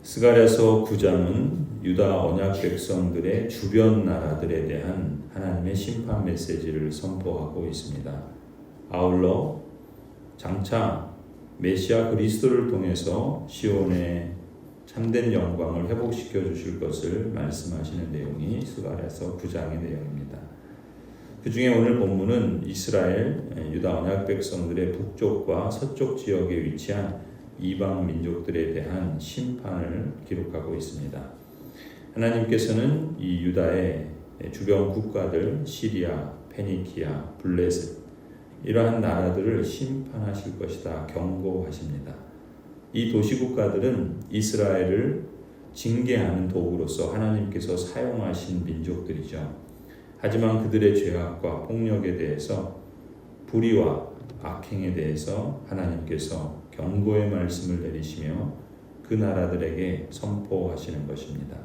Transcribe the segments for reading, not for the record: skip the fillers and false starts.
스가랴서 9장은 유다 언약 백성들의 주변 나라들에 대한 하나님의 심판 메시지를 선포하고 있습니다. 아울러 장차 메시아 그리스도를 통해서 시온의 참된 영광을 회복시켜 주실 것을 말씀하시는 내용이 스가랴서 9장의 내용입니다. 그 중에 오늘 본문은 이스라엘 유다 언약 백성들의 북쪽과 서쪽 지역에 위치한 이방 민족들에 대한 심판을 기록하고 있습니다. 하나님께서는 이 유다의 주변 국가들 시리아, 페니키아, 블레셋 이러한 나라들을 심판하실 것이다 경고하십니다. 이 도시국가들은 이스라엘을 징계하는 도구로서 하나님께서 사용하신 민족들이죠. 하지만 그들의 죄악과 폭력에 대해서 불의와 악행에 대해서 하나님께서 경고의 말씀을 내리시며 그 나라들에게 선포하시는 것입니다.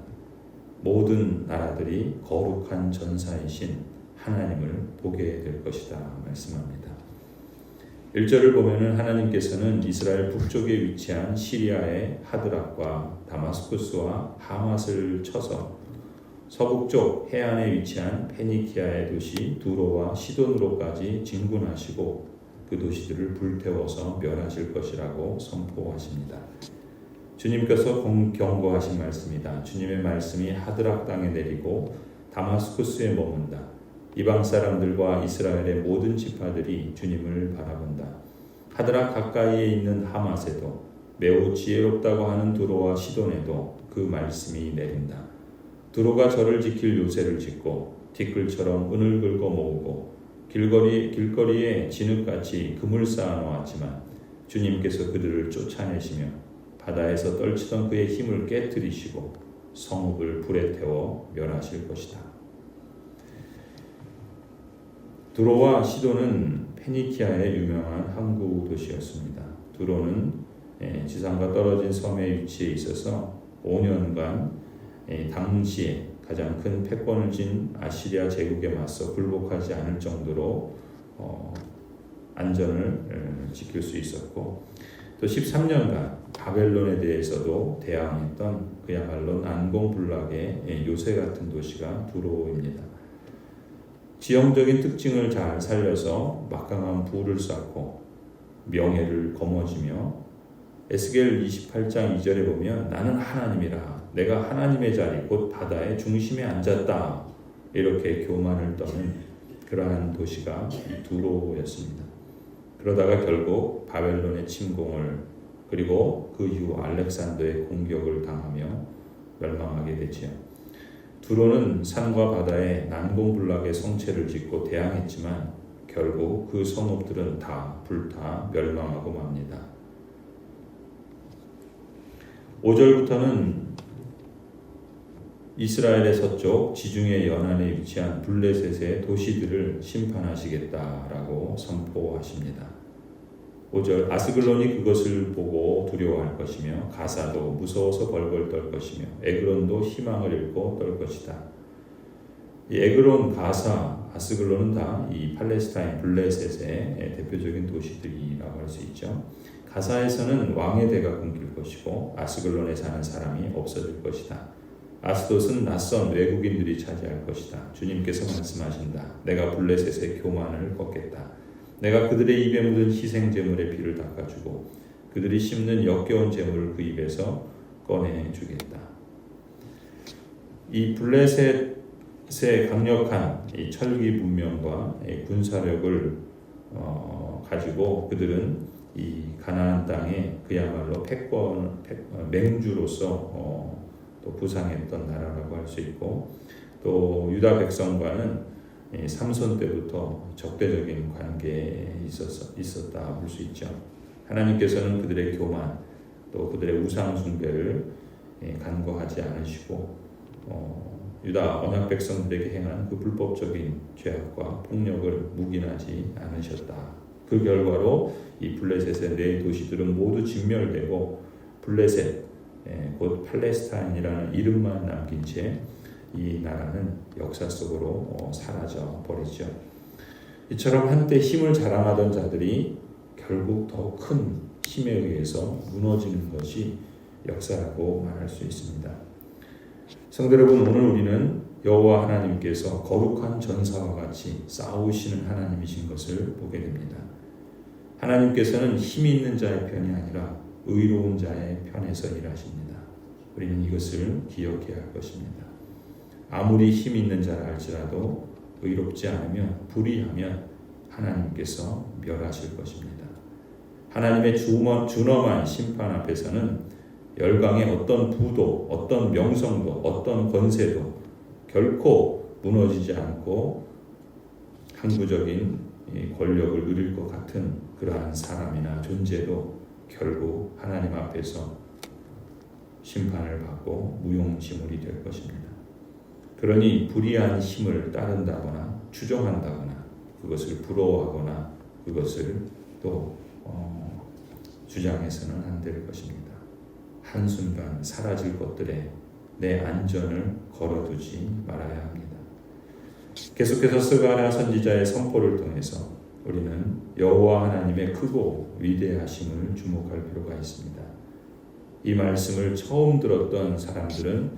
모든 나라들이 거룩한 전사이신 하나님을 보게 될 것이다 말씀합니다. 1절을 보면은 하나님께서는 이스라엘 북쪽에 위치한 시리아의 하드락과 다마스쿠스와 하맛을 쳐서 서북쪽 해안에 위치한 페니키아의 도시 두로와 시돈으로까지 진군하시고 그 도시들을 불태워서 멸하실 것이라고 선포하십니다. 주님께서 경고하신 말씀이다. 주님의 말씀이 하드락 땅에 내리고 다마스쿠스에 머문다. 이방 사람들과 이스라엘의 모든 지파들이 주님을 바라본다. 하드락 가까이에 있는 하맛에도 매우 지혜롭다고 하는 두로와 시돈에도 그 말씀이 내린다. 두로가 저를 지킬 요새를 짓고 티끌처럼 은을 긁어 모으고 길거리에 진흙같이 금을 쌓아 놓았지만 주님께서 그들을 쫓아내시며 바다에서 떨치던 그의 힘을 깨뜨리시고 성읍을 불에 태워 멸하실 것이다. 두로와 시돈은 페니키아의 유명한 항구 도시였습니다. 두로는 지상과 떨어진 섬에 위치해 있어서 5년간 당시에 가장 큰 패권을 쥔 아시리아 제국에 맞서 굴복하지 않을 정도로 안전을 지킬 수 있었고 또 13년간 바벨론에 대해서도 대항했던 그야말로 난공불락의 요새 같은 도시가 두로입니다. 지형적인 특징을 잘 살려서 막강한 부를 쌓고 명예를 거머쥐며 에스겔 28장 2절에 보면 나는 하나님이라 내가 하나님의 자리 곧 바다의 중심에 앉았다 이렇게 교만을 떠는 그러한 도시가 이 두로였습니다. 그러다가 결국 바벨론의 침공을 그리고 그 이후 알렉산더의 공격을 당하며 멸망하게 되지요. 두로는 산과 바다에 난공불락의 성체를 짓고 대항했지만 결국 그 성읍들은 다 불타 멸망하고 맙니다. 5절부터는 이스라엘의 서쪽 지중해 연안에 위치한 블레셋의 도시들을 심판하시겠다라고 선포하십니다. 5절 아스글론이 그것을 보고 두려워할 것이며 가사도 무서워서 벌벌 떨 것이며 에그론도 희망을 잃고 떨 것이다. 이 에그론, 가사, 아스글론은 다 이 팔레스타인 블레셋의 대표적인 도시들이라고 할 수 있죠. 가사에서는 왕의 대가 끊길 것이고 아스글론에 사는 사람이 없어질 것이다. 아스돗은 낯선 외국인들이 차지할 것이다. 주님께서 말씀하신다. 내가 블레셋의 교만을 꺾겠다. 내가 그들의 입에 묻은 희생 제물의 피를 닦아주고 그들이 씹는 역겨운 제물을 그 입에서 꺼내주겠다. 이 블레셋의 강력한 이 철기 문명과 이 군사력을 가지고 그들은 이 가나안 땅에 그야말로 맹주로서 또 부상했던 나라라고 할 수 있고 또 유다 백성과는 삼손 때부터 적대적인 관계에 있었다 볼 수 있죠. 하나님께서는 그들의 교만 또 그들의 우상 숭배를 간과하지 않으시고 유다 언약 백성들에게 행한 그 불법적인 죄악과 폭력을 묵인하지 않으셨다. 그 결과로 이 블레셋의 네 도시들은 모두 진멸되고 블레셋 곧 팔레스타인이라는 이름만 남긴 채 이 나라는 역사 속으로 사라져 버리죠. 이처럼 한때 힘을 자랑하던 자들이 결국 더 큰 힘에 의해서 무너지는 것이 역사라고 말할 수 있습니다. 성도 여러분, 오늘 우리는 여호와 하나님께서 거룩한 전사와 같이 싸우시는 하나님이신 것을 보게 됩니다. 하나님께서는 힘이 있는 자의 편이 아니라 의로운 자의 편에서 일하십니다. 우리는 이것을 기억해야 할 것입니다. 아무리 힘 있는 자라 할지라도 의롭지 않으면, 불의하면 하나님께서 멸하실 것입니다. 하나님의 준엄한 심판 앞에서는 열강의 어떤 부도, 어떤 명성도, 어떤 권세도 결코 무너지지 않고 항구적인 권력을 누릴 것 같은 그러한 사람이나 존재도 결국 하나님 앞에서 심판을 받고 무용지물이 될 것입니다. 그러니 불의한 힘을 따른다거나 추종한다거나 그것을 부러워하거나 그것을 또 주장해서는 안 될 것입니다. 한순간 사라질 것들에 내 안전을 걸어두지 말아야 합니다. 계속해서 스가랴 선지자의 선포를 통해서 우리는 여호와 하나님의 크고 위대하심을 주목할 필요가 있습니다. 이 말씀을 처음 들었던 사람들은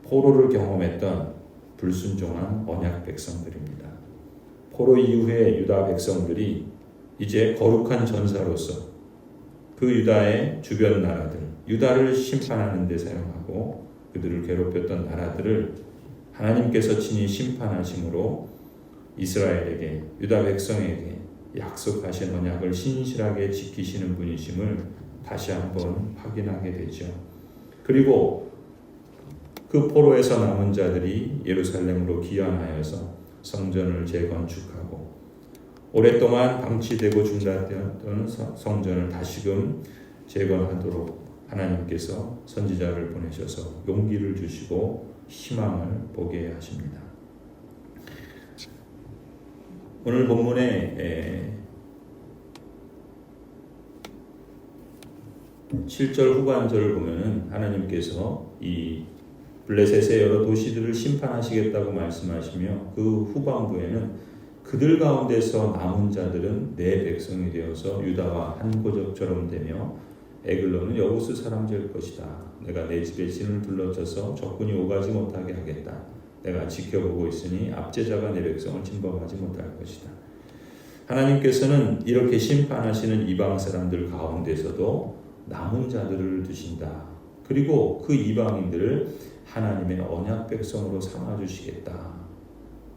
포로를 경험했던 불순종한 언약 백성들입니다. 포로 이후에 유다 백성들이 이제 거룩한 전사로서 그 유다의 주변 나라들, 유다를 심판하는 데 사용하고 그들을 괴롭혔던 나라들을 하나님께서 친히 심판하심으로 이스라엘에게, 유다 백성에게 약속하신 언약을 신실하게 지키시는 분이심을 다시 한번 확인하게 되죠. 그리고 그 포로에서 남은 자들이 예루살렘으로 귀환하여서 성전을 재건축하고 오랫동안 방치되고 중단되었던 성전을 다시금 재건하도록 하나님께서 선지자를 보내셔서 용기를 주시고 희망을 보게 하십니다. 오늘 본문에 7절 후반절을 보면은 하나님께서 이 블레셋의 여러 도시들을 심판하시겠다고 말씀하시며 그 후반부에는 그들 가운데서 남은 자들은 내 백성이 되어서 유다와 한 고적처럼 되며 에글론은 여부스 사람 될 것이다. 내가 내 집에 진을 둘러쳐서 적군이 오가지 못하게 하겠다. 내가 지켜보고 있으니 압제자가 내 백성을 침범하지 못할 것이다. 하나님께서는 이렇게 심판하시는 이방 사람들 가운데서도 남은 자들을 두신다. 그리고 그 이방인들을 하나님의 언약 백성으로 삼아주시겠다.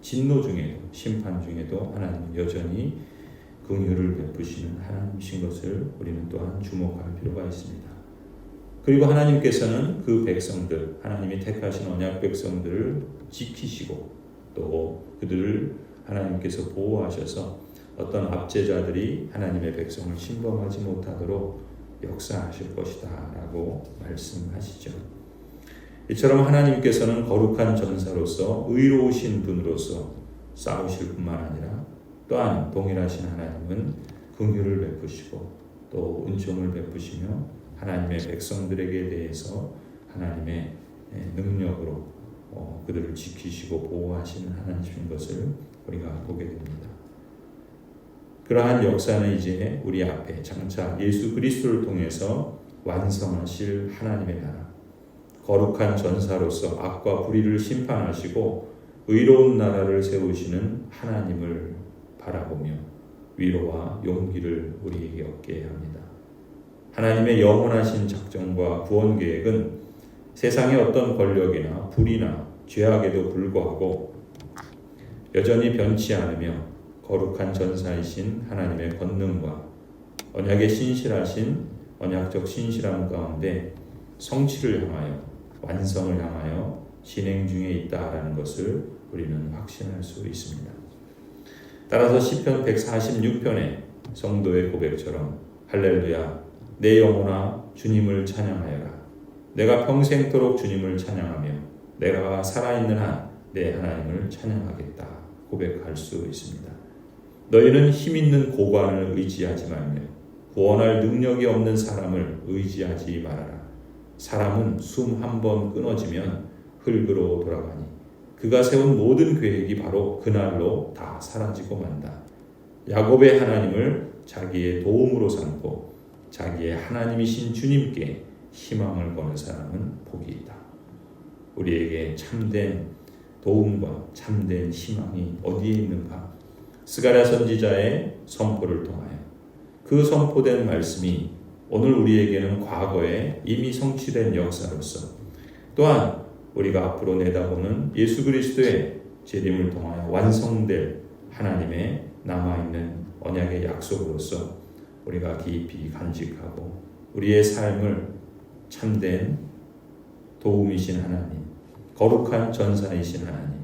진노 중에도 심판 중에도 하나님은 여전히 긍휼을 베푸시는 하나님이신 것을 우리는 또한 주목할 필요가 있습니다. 그리고 하나님께서는 그 백성들, 하나님이 택하신 언약 백성들을 지키시고 또 그들을 하나님께서 보호하셔서 어떤 압제자들이 하나님의 백성을 침범하지 못하도록 역사하실 것이다 라고 말씀하시죠. 이처럼 하나님께서는 거룩한 전사로서 의로우신 분으로서 싸우실 뿐만 아니라 또한 동일하신 하나님은 긍휼을 베푸시고 또 은총을 베푸시며 하나님의 백성들에게 대해서 하나님의 능력으로 그들을 지키시고 보호하시는 하나님이신 것을 우리가 보게 됩니다. 그러한 역사는 이제 우리 앞에 장차 예수 그리스도를 통해서 완성하실 하나님의 나라, 거룩한 전사로서 악과 불의를 심판하시고 의로운 나라를 세우시는 하나님을 바라보며 위로와 용기를 우리에게 얻게 합니다. 하나님의 영원하신 작정과 구원 계획은 세상의 어떤 권력이나 불의나 죄악에도 불구하고 여전히 변치 않으며 거룩한 전사이신 하나님의 권능과 언약의 신실하신 언약적 신실함 가운데 성취를 향하여 완성을 향하여 진행 중에 있다라는 것을 우리는 확신할 수 있습니다. 따라서 시편 146편의 성도의 고백처럼 할렐루야 내 영혼아 주님을 찬양하여라. 내가 평생토록 주님을 찬양하며 내가 살아있는 한 내 하나님을 찬양하겠다 고백할 수 있습니다. 너희는 힘있는 고관을 의지하지 말며 구원할 능력이 없는 사람을 의지하지 말아라. 사람은 숨 한 번 끊어지면 흙으로 돌아가니 그가 세운 모든 계획이 바로 그날로 다 사라지고 만다. 야곱의 하나님을 자기의 도움으로 삼고 자기의 하나님이신 주님께 희망을 거는 사람은 복이 있다. 우리에게 참된 도움과 참된 희망이 어디에 있는가? 스가랴 선지자의 선포를 통하여 그 선포된 말씀이 오늘 우리에게는 과거에 이미 성취된 역사로서 또한 우리가 앞으로 내다보는 예수 그리스도의 재림을 통하여 완성될 하나님의 남아있는 언약의 약속으로서 우리가 깊이 간직하고 우리의 삶을 참된 도움이신 하나님, 거룩한 전사이신 하나님,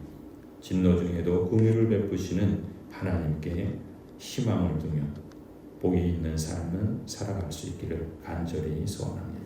진노 중에도 긍휼을 베푸시는 하나님께 희망을 두며 복이 있는 삶을 살아갈 수 있기를 간절히 소원합니다.